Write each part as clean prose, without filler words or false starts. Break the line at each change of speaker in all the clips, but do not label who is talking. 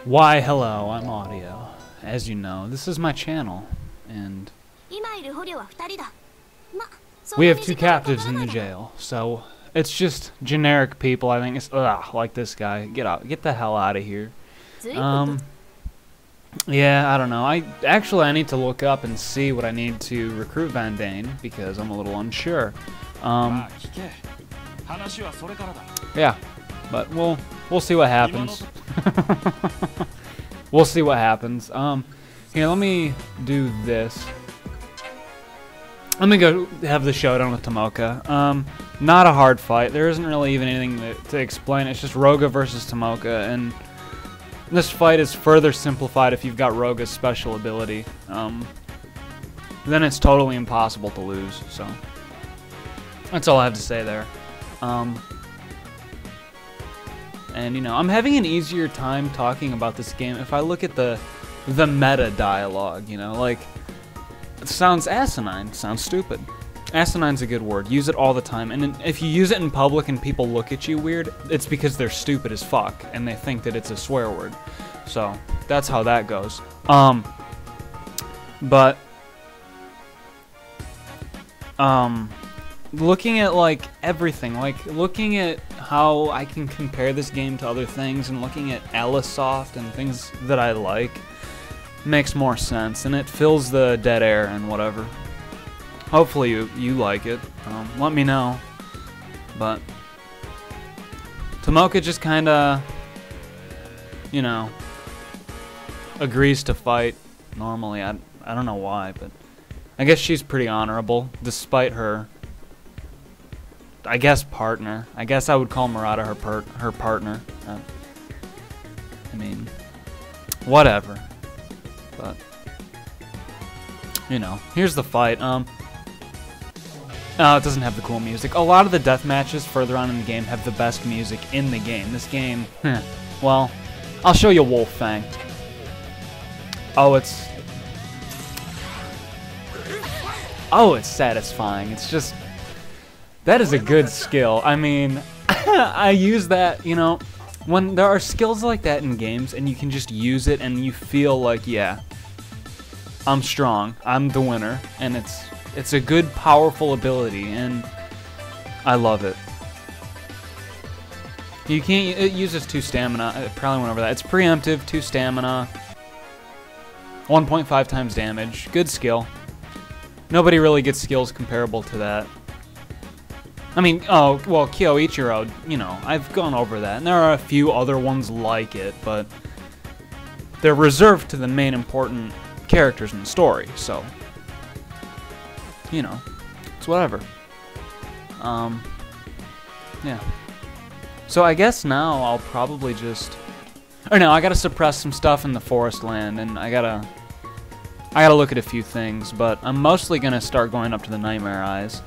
Why, hello, I'm Audio. As you know, this is my channel, and we have two captives in the jail, so it's just generic people. I think it's, like this guy. Get the hell out of here. Yeah, I don't know. I need to look up and see what I need to recruit Van Dane, because I'm a little unsure. Yeah, but we'll see what happens. We'll see what happens. Here, let me do this. Let me go have the showdown with Tomoka. Not a hard fight. There isn't really even anything to explain. It's just Roga versus Tomoka, and this fight is further simplified if you've got Roga's special ability. Then it's totally impossible to lose. So that's all I have to say there. And you know, I'm having an easier time talking about this game if I look at the meta dialogue. You know, like, it sounds asinine, sounds stupid. Asinine's a good word. Use it all the time. And if you use it in public and people look at you weird, it's because they're stupid as fuck and they think that it's a swear word. So that's how that goes. Looking at like everything, like looking at how I can compare this game to other things and looking at Alisoft and things that I like makes more sense, and it fills the dead air and whatever. Hopefully you like it. Let me know. But Tomoka just kinda, you know, agrees to fight normally. I don't know why, but I guess she's pretty honorable despite her, I guess, partner. I guess I would call Murata her partner. I mean, whatever. But you know, here's the fight. It doesn't have the cool music. A lot of the death matches further on in the game have the best music in the game. This game, well, I'll show you Wolf Fang. Oh, it's satisfying. It's just, that is a good skill. I mean, I use that, you know, when there are skills like that in games and you can just use it and you feel like, yeah, I'm strong, I'm the winner, and it's a good, powerful ability, and I love it. You can't, it uses 2 stamina, I probably went over that. It's preemptive, 2 stamina, 1.5 times damage, good skill. Nobody really gets skills comparable to that. I mean, oh, well, Kyoichiro, you know, I've gone over that, and there are a few other ones like it, but they're reserved to the main important characters in the story, so, you know, it's whatever. Yeah. So I guess now I'll probably just, or no, I gotta suppress some stuff in the forest land, and I gotta look at a few things, but I'm mostly gonna start going up to the Nightmare Eyes.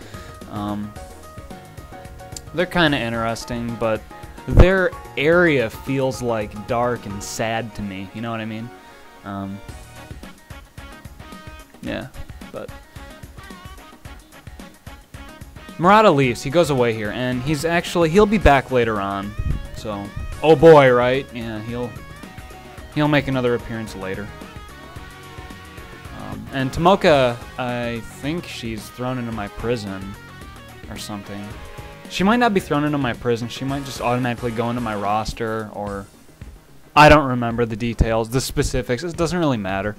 They're kind of interesting, but their area feels like dark and sad to me, you know what I mean? Yeah, but Murata leaves. He goes away here, and he'll be back later on. So, oh boy, right? Yeah, he'll make another appearance later. And Tomoka, I think she's thrown into my prison or something. She might not be thrown into my prison. She might just automatically go into my roster, or I don't remember the details, the specifics. It doesn't really matter.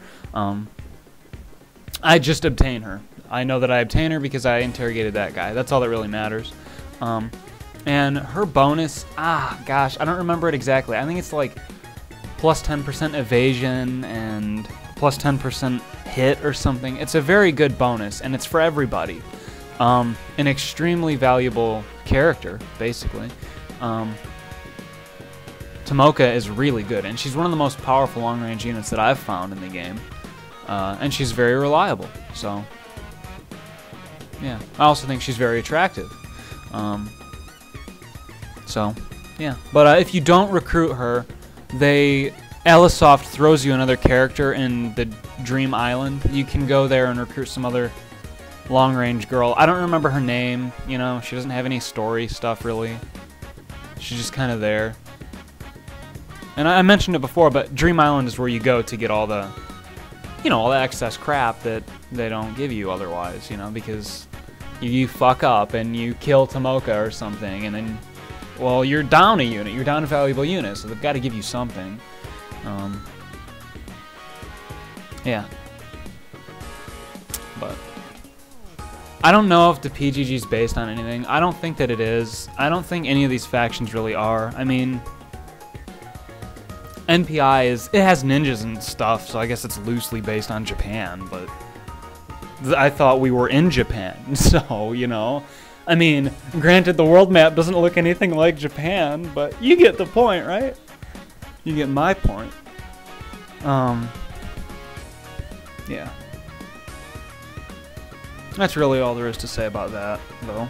I just obtain her. I know that I obtain her because I interrogated that guy. That's all that really matters. And her bonus, gosh, I don't remember it exactly. I think it's like plus 10% evasion and plus 10% hit or something. It's a very good bonus, and it's for everybody. An extremely valuable character, basically. Tomoka is really good, and she's one of the most powerful long-range units that I've found in the game. And she's very reliable, so yeah. I also think she's very attractive. So yeah, but if you don't recruit her, Alisoft throws you another character in the Dream Island. You can go there and recruit some other long-range girl. I don't remember her name, you know, she doesn't have any story stuff really. She's just kind of there. and I mentioned it before, but Dream Island is where you go to get all the, you know, all the excess crap that they don't give you otherwise, you know, because you fuck up and you kill Tomoka or something, and then, well, you're down a unit, you're down a valuable unit, so they've got to give you something. Yeah. But I don't know if the PGG is based on anything. I don't think that it is. I don't think any of these factions really are. I mean, NPI it has ninjas and stuff, so I guess it's loosely based on Japan, but I thought we were in Japan, so, you know. I mean, granted, the world map doesn't look anything like Japan, but you get the point, right? You get my point. Yeah. That's really all there is to say about that, though.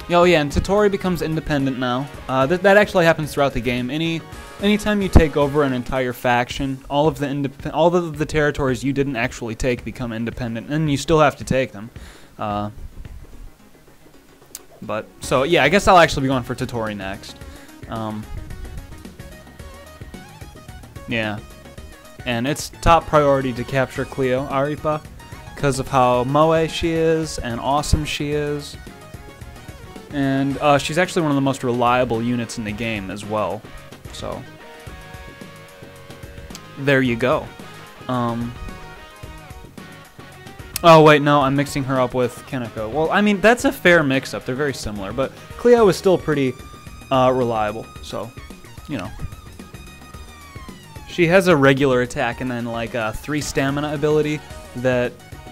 Oh yeah, and Tottori becomes independent now. That actually happens throughout the game. Anytime you take over an entire faction, all of the territories you didn't actually take become independent, and you still have to take them. But so yeah, I guess I'll actually be going for Tottori next. Yeah. And it's top priority to capture Cleo Aripa because of how moe she is and awesome she is. And she's actually one of the most reliable units in the game as well. So, there you go. Oh wait, no, I'm mixing her up with Kaneko. Well, I mean, that's a fair mix-up. They're very similar, but Cleo is still pretty reliable, so, you know. She has a regular attack and then like a 3 stamina ability that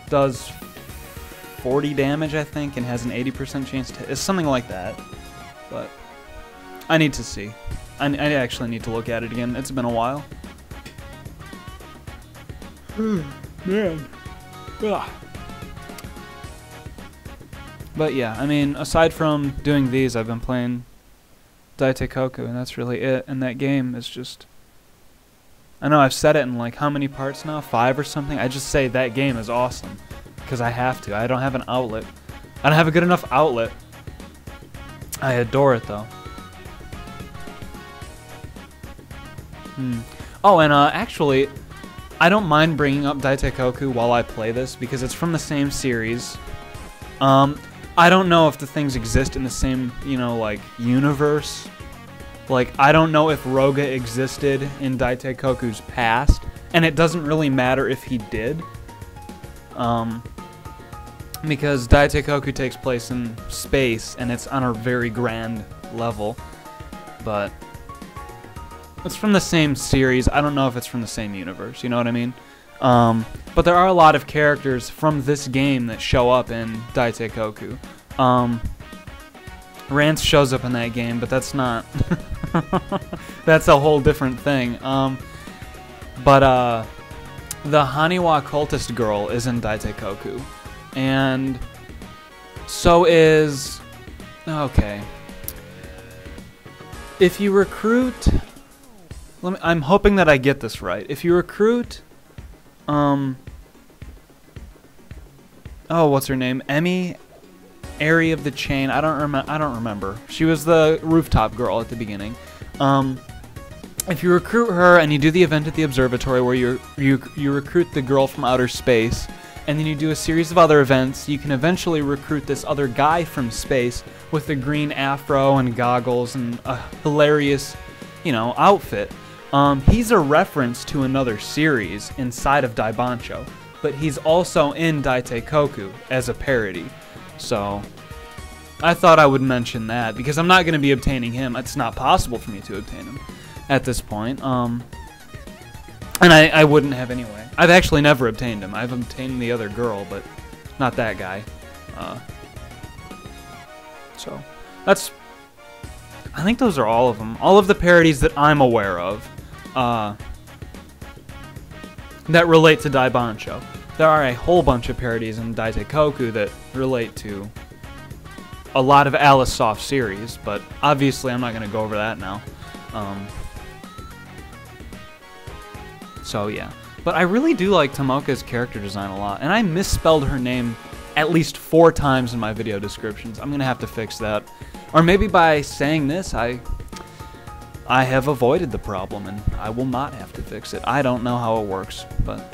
does 40 damage, I think, and has an 80% chance to... It's something like that, but I need to see. I actually need to look at it again. It's been a while. Man. Ugh. But yeah, I mean, aside from doing these, I've been playing Daitekoku, and that's really it. And that game is just... I know I've said it in like how many parts now? 5 or something? I just say that game is awesome. Because I have to. I don't have an outlet. I don't have a good enough outlet. I adore it though. Oh, and actually, I don't mind bringing up Daitekoku while I play this because it's from the same series. I don't know if the things exist in the same, you know, like, universe. Like, I don't know if Roga existed in Daitekoku's past, and it doesn't really matter if he did. Because Daitekoku takes place in space, and it's on a very grand level. But it's from the same series. I don't know if it's from the same universe, you know what I mean? But there are a lot of characters from this game that show up in Daitekoku. Rance shows up in that game, but that's not... that's a whole different thing. But the Haniwa cultist girl is in Daitekoku. And so is... Okay. If you recruit... I'm hoping that I get this right. If you recruit... Oh, what's her name? Emmy... Area of the Chain. I don't remember. She was the rooftop girl at the beginning. If you recruit her and you do the event at the observatory where you recruit the girl from outer space, and then you do a series of other events, you can eventually recruit this other guy from space with a green afro and goggles and a hilarious, you know, outfit. He's a reference to another series inside of Daibanchou, but he's also in Daitekoku as a parody. So, I thought I would mention that, because I'm not going to be obtaining him. It's not possible for me to obtain him at this point. And I wouldn't have anyway. I've actually never obtained him. I've obtained the other girl, but not that guy. So, that's... I think those are all of them. All of the parodies that I'm aware of that relate to Daibanchou. There are a whole bunch of parodies in Daitekoku that relate to a lot of Alice Soft series, but obviously I'm not going to go over that now. So yeah. But I really do like Tomoka's character design a lot, and I misspelled her name at least 4 times in my video descriptions. I'm going to have to fix that. Or maybe by saying this, I have avoided the problem and I will not have to fix it. I don't know how it works, but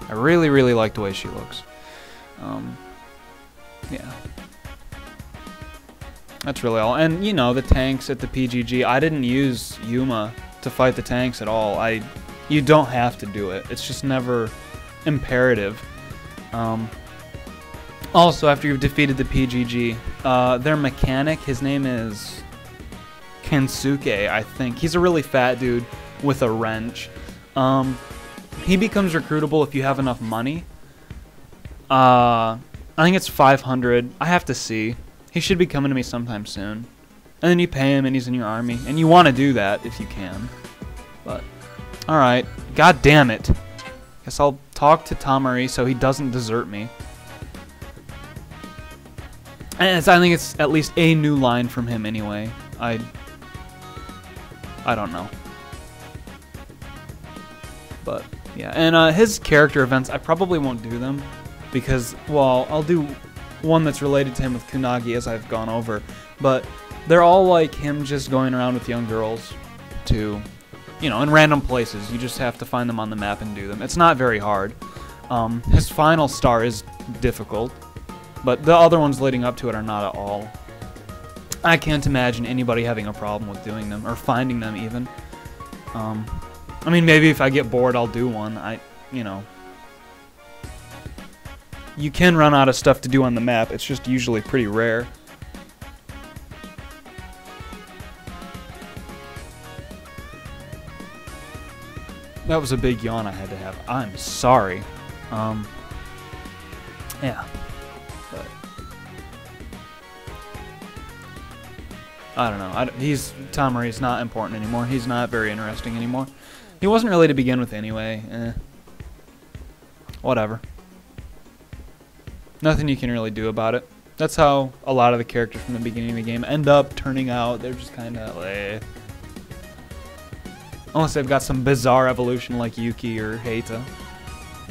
I really, really like the way she looks. Yeah. That's really all. And, you know, the tanks at the PGG, I didn't use Yuma to fight the tanks at all. You don't have to do it. It's just never imperative. Also, after you've defeated the PGG, their mechanic, his name is Kensuke, I think. He's a really fat dude with a wrench. He becomes recruitable if you have enough money. I think it's 500. I have to see. He should be coming to me sometime soon. And then you pay him and he's in your army. And you want to do that if you can. But, alright. God damn it. Guess I'll talk to Tomoka so he doesn't desert me. And I think it's at least a new line from him anyway. I don't know. But, yeah. And his character events, I probably won't do them. Because, well, I'll do one that's related to him with Kunagi as I've gone over. But they're all like him just going around with young girls to, you know, in random places. You just have to find them on the map and do them. It's not very hard. His final star is difficult. But the other ones leading up to it are not at all. I can't imagine anybody having a problem with doing them, or finding them even. I mean, maybe if I get bored, I'll do one. You know. You can run out of stuff to do on the map. It's just usually pretty rare. That was a big yawn I had to have. I'm sorry. Yeah. But I don't know. Tomoka's not important anymore. He's not very interesting anymore. He wasn't really to begin with anyway. Whatever. Nothing you can really do about it. That's how a lot of the characters from the beginning of the game end up turning out. They're just kind of like... Unless they've got some bizarre evolution like Yuki or Heita.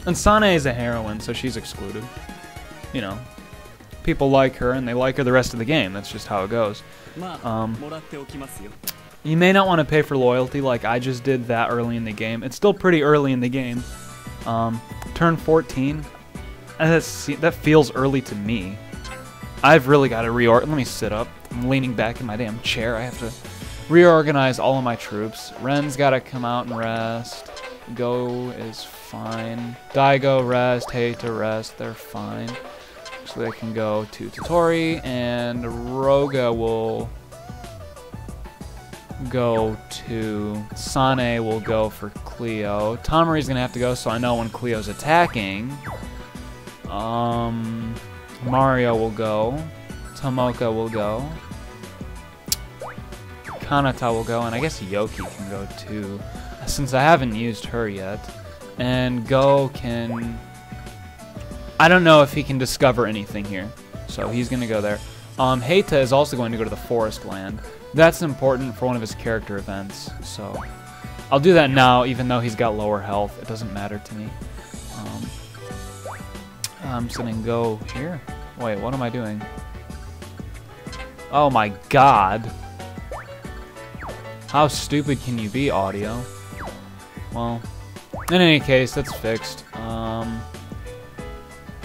And Sane is a heroine, so she's excluded. You know. People like her, and they like her the rest of the game. That's just how it goes. You may not want to pay for loyalty like I just did that early in the game. It's still pretty early in the game. Turn 14... that feels early to me. I've really got to let me sit up. I'm leaning back in my damn chair. I have to reorganize all of my troops. Ren's got to come out and rest. Go is fine. Daigo rest. Heita rest. They're fine. So they can go to Tottori, and Roga will go to... Sane will go for Cleo. Tomoka's going to have to go, so I know when Cleo's attacking. Mario will go. Tomoka will go. Kanata will go, and I guess Yoki can go too, since I haven't used her yet. And Go can... I don't know if he can discover anything here, so he's going to go there. Heita is also going to go to the Forest Land. That's important for one of his character events, so I'll do that now, even though he's got lower health. It doesn't matter to me. I'm just going to go here. Wait, what am I doing? Oh my god. How stupid can you be, audio? Well, in any case, that's fixed.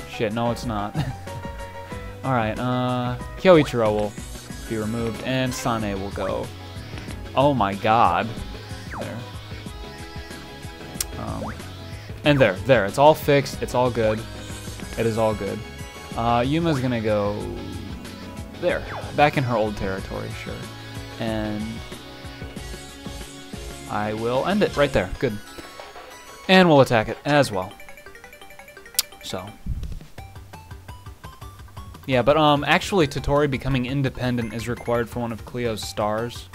Shit, no it's not. Alright, Kyoichiro will be removed, and Sane will go. Oh my god. There. And there, it's all fixed, it's all good. It is all good. Yuma's gonna go there, back in her old territory, sure. And I will end it right there. Good. And we'll attack it as well. So. Yeah, but actually Tottori becoming independent is required for one of Cleo's stars.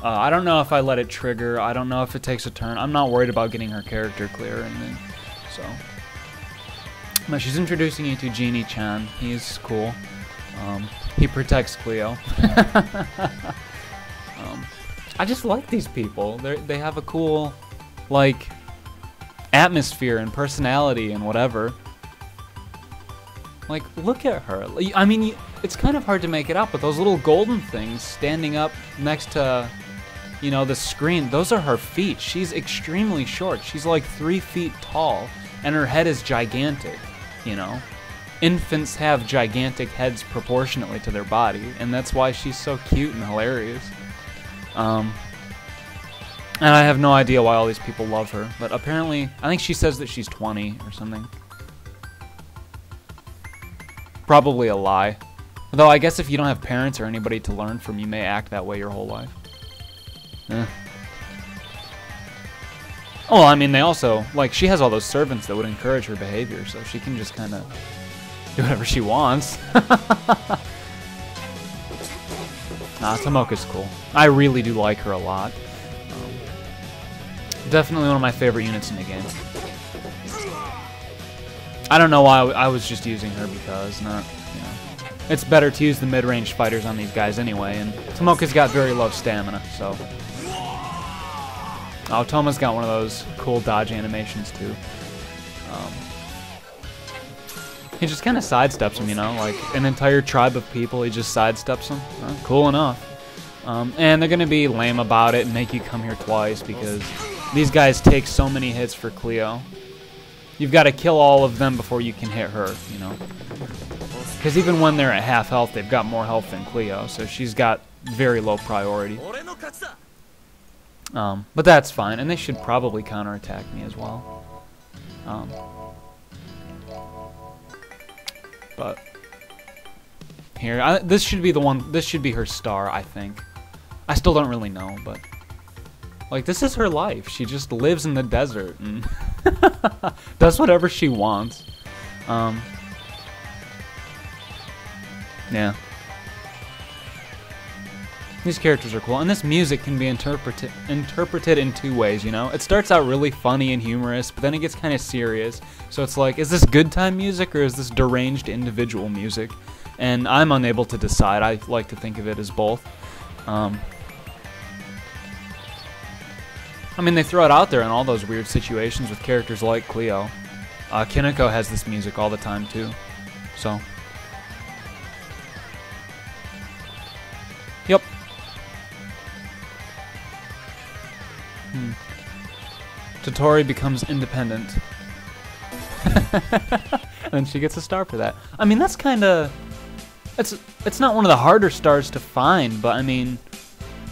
I don't know if I let it trigger. I don't know if it takes a turn. I'm not worried about getting her character clear or anything. So. But she's introducing you to Genie-chan. He's cool. He protects Cleo. I just like these people. They have a cool, like, atmosphere and personality and whatever. Like, look at her. I mean, it's kind of hard to make it out, but those little golden things standing up next to, you know, the screen, those are her feet. She's extremely short. She's like 3 feet tall, and her head is gigantic, you know. Infants have gigantic heads proportionately to their body, and that's why she's so cute and hilarious. And I have no idea why all these people love her, but apparently, I think she says that she's 20 or something. Probably a lie. Though I guess if you don't have parents or anybody to learn from, you may act that way your whole life. Oh, I mean, they also, like, she has all those servants that would encourage her behavior, so she can just kind of do whatever she wants. Tomoka's cool. I really do like her a lot. Definitely one of my favorite units in the game. I don't know why I was just using her because, you know. It's better to use the mid-range fighters on these guys anyway, and Tomoka's got very low stamina, so. Oh, Toma's got one of those cool dodge animations too. He just kind of sidesteps them, you know, like an entire tribe of people, he just sidesteps them. Cool enough. And they're going to be lame about it and make you come here twice because these guys take so many hits for Cleo. You've got to kill all of them before you can hit her, you know. Because even when they're at half health, they've got more health than Cleo, so she's got very low priority. But that's fine, and they should probably counterattack me as well. But here, this should be the one. This should be her star, I think. I still don't really know, but like this is her life. She just lives in the desert and does whatever she wants. Yeah. These characters are cool, and this music can be interpreted in 2 ways, you know? It starts out really funny and humorous, but then it gets kind of serious. So it's like, is this good time music or is this deranged individual music? And I'm unable to decide. I like to think of it as both. I mean, they throw it out there in all those weird situations with characters like Cleo. Kineko has this music all the time, too. So. Yep. Tottori becomes independent. And then she gets a star for that. I mean, that's kind of... It's not one of the harder stars to find, but I mean...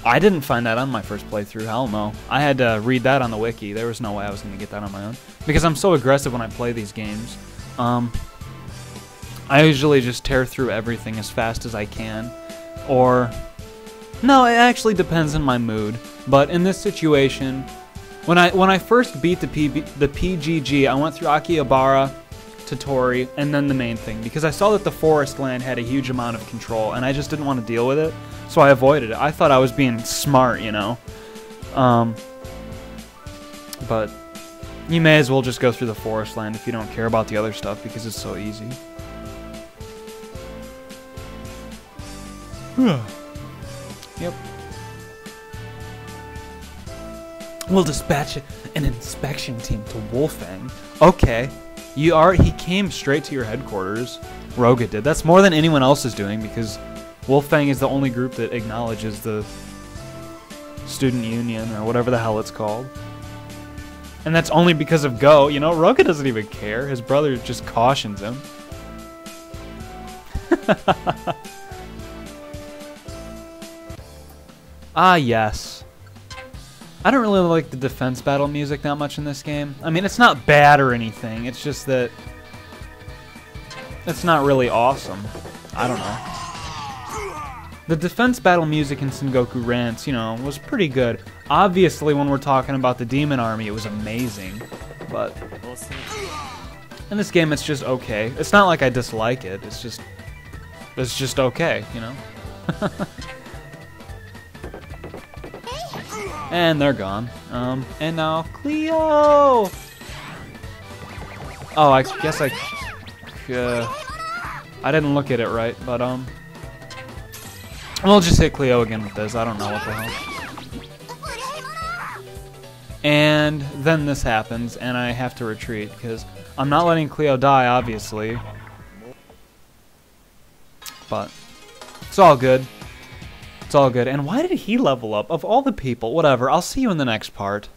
I didn't find that on my first playthrough, hell no. I had to read that on the wiki. There was no way I was going to get that on my own. Because I'm so aggressive when I play these games. I usually just tear through everything as fast as I can. Or... No, it actually depends on my mood. But in this situation, when I first beat the PGG, I went through Akihabara, Tottori, and then the main thing. Because I saw that the forest land had a huge amount of control, and I just didn't want to deal with it. So I avoided it. I thought I was being smart, you know. But you may as well just go through the forest land if you don't care about the other stuff, because it's so easy. Yep. We'll dispatch an inspection team to Wolfang. Okay. He came straight to your headquarters. Roga did. That's more than anyone else is doing because Wolfang is the only group that acknowledges the student union or whatever the hell it's called. And that's only because of Go. You know, Roga doesn't even care. His brother just cautions him. Ah, yes. I don't really like the defense battle music that much in this game. I mean, it's not bad or anything. It's just that it's not really awesome. I don't know. The defense battle music in Sengoku Rants, you know, was pretty good. Obviously, when we're talking about the Demon Army, it was amazing. But in this game, it's just okay. It's not like I dislike it. It's just okay, you know? And they're gone. And now Cleo! Oh, I guess I didn't look at it right, but we'll just hit Cleo again with this. I don't know what the hell. And then this happens, and I have to retreat, because I'm not letting Cleo die, obviously. But it's all good. It's all good. And why did he level up? Of all the people, whatever. I'll see you in the next part.